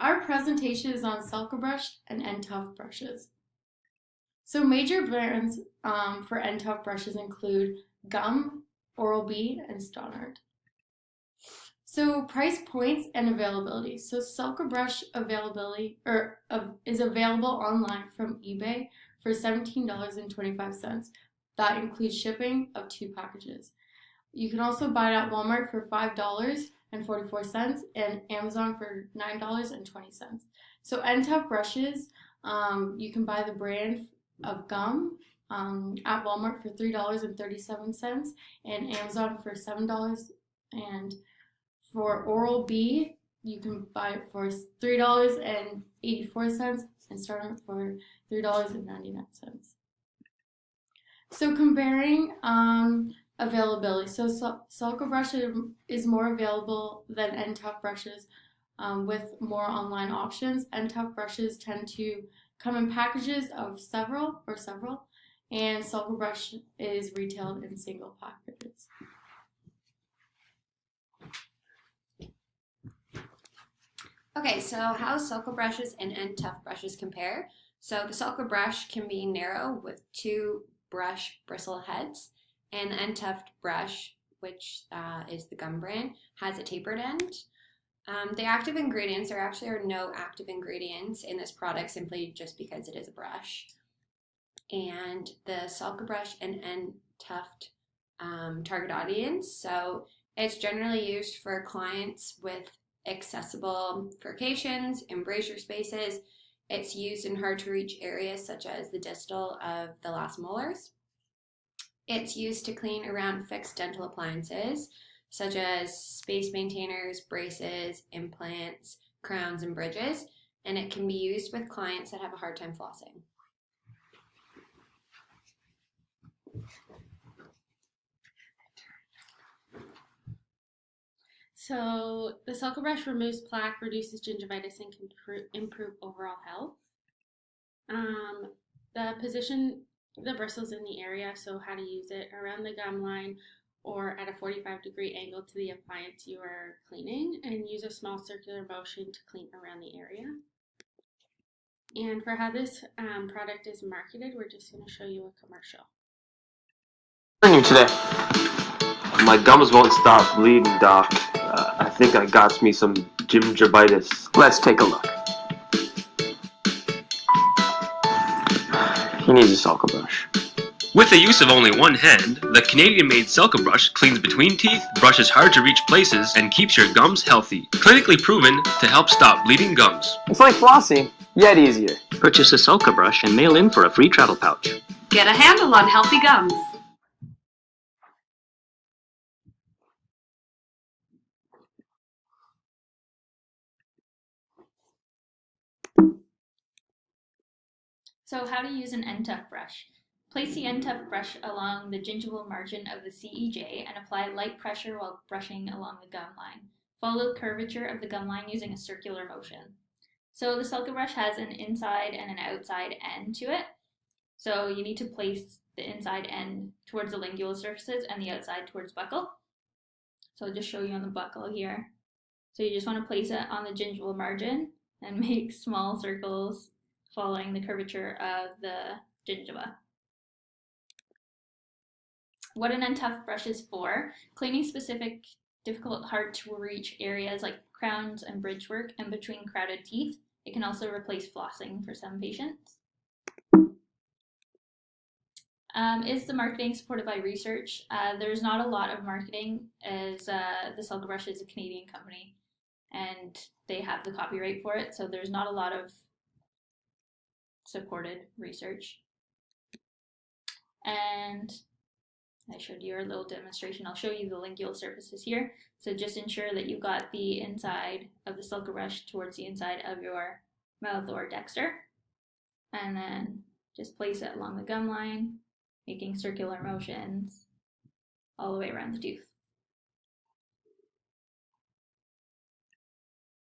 Our presentation is on Sulca Brush and N-Tuff brushes. So major brands for N-Tuff brushes include Gum, Oral-B, and Stonard. So price points and availability. So Sulca Brush is available online from eBay for $17.25. That includes shipping of 2 packages. You can also buy it at Walmart for $5.44 and Amazon for $9.20. So N-Tuff brushes, you can buy the brand of Gum at Walmart for $3.37 and Amazon for $7. And for Oral-B, you can buy it for $3.84 and Stonard for $3.99. So comparing availability. So Sulca brush is more available than N-Tuff brushes with more online options. N-Tuff brushes tend to come in packages of several, and Sulca brush is retailed in single packages. Okay, so how Sulca brushes and N-Tuff brushes compare? So the Sulca brush can be narrow with 2 brush bristle heads, and the N-Tuff brush, which is the Gum brand, has a tapered end. The active ingredients, there actually are no active ingredients in this product simply just because it is a brush. And the Sulca brush and N-Tuff target audience, so it's generally used for clients with accessible furcations, embrasure spaces. It's used in hard to reach areas such as the distal of the last molars. It's used to clean around fixed dental appliances such as space maintainers, braces, implants, crowns, and bridges, and it can be used with clients that have a hard time flossing. So the Sulca brush removes plaque, reduces gingivitis, and can improve overall health. Position the bristles in the area, so how to use it around the gum line or at a 45-degree angle to the appliance you are cleaning, and use a small circular motion to clean around the area. And for how this product is marketed, we're just going to show you a commercial. Today, my gums won't stop bleeding, Doc. I think I got me some gingivitis. Let's take a look. He needs a Sulca brush. With the use of only one hand, the Canadian-made Sulca brush cleans between teeth, brushes hard-to-reach places, and keeps your gums healthy. Clinically proven to help stop bleeding gums. It's like flossing, yet easier. Purchase a Sulca brush and mail in for a free travel pouch. Get a handle on healthy gums. So how to use an N-Tuff brush. Place the N-Tuff brush along the gingival margin of the CEJ and apply light pressure while brushing along the gum line. Follow the curvature of the gum line using a circular motion. So the Sulca brush has an inside and an outside end to it. So you need to place the inside end towards the lingual surfaces and the outside towards buccal. So I'll just show you on the buccal here. So you just want to place it on the gingival margin and make small circles following the curvature of the gingiva. What an N-Tuff brush is for: cleaning specific, difficult, hard to reach areas like crowns and bridge work and between crowded teeth. It can also replace flossing for some patients. Is the marketing supported by research? There's not a lot of marketing, as the Sulca brush is a Canadian company and they have the copyright for it, so there's not a lot of supported research. And I showed you a little demonstration. I'll show you the lingual surfaces here. So just ensure that you've got the inside of the Sulca brush towards the inside of your mouth or dexter. And then just place it along the gum line, making circular motions all the way around the tooth.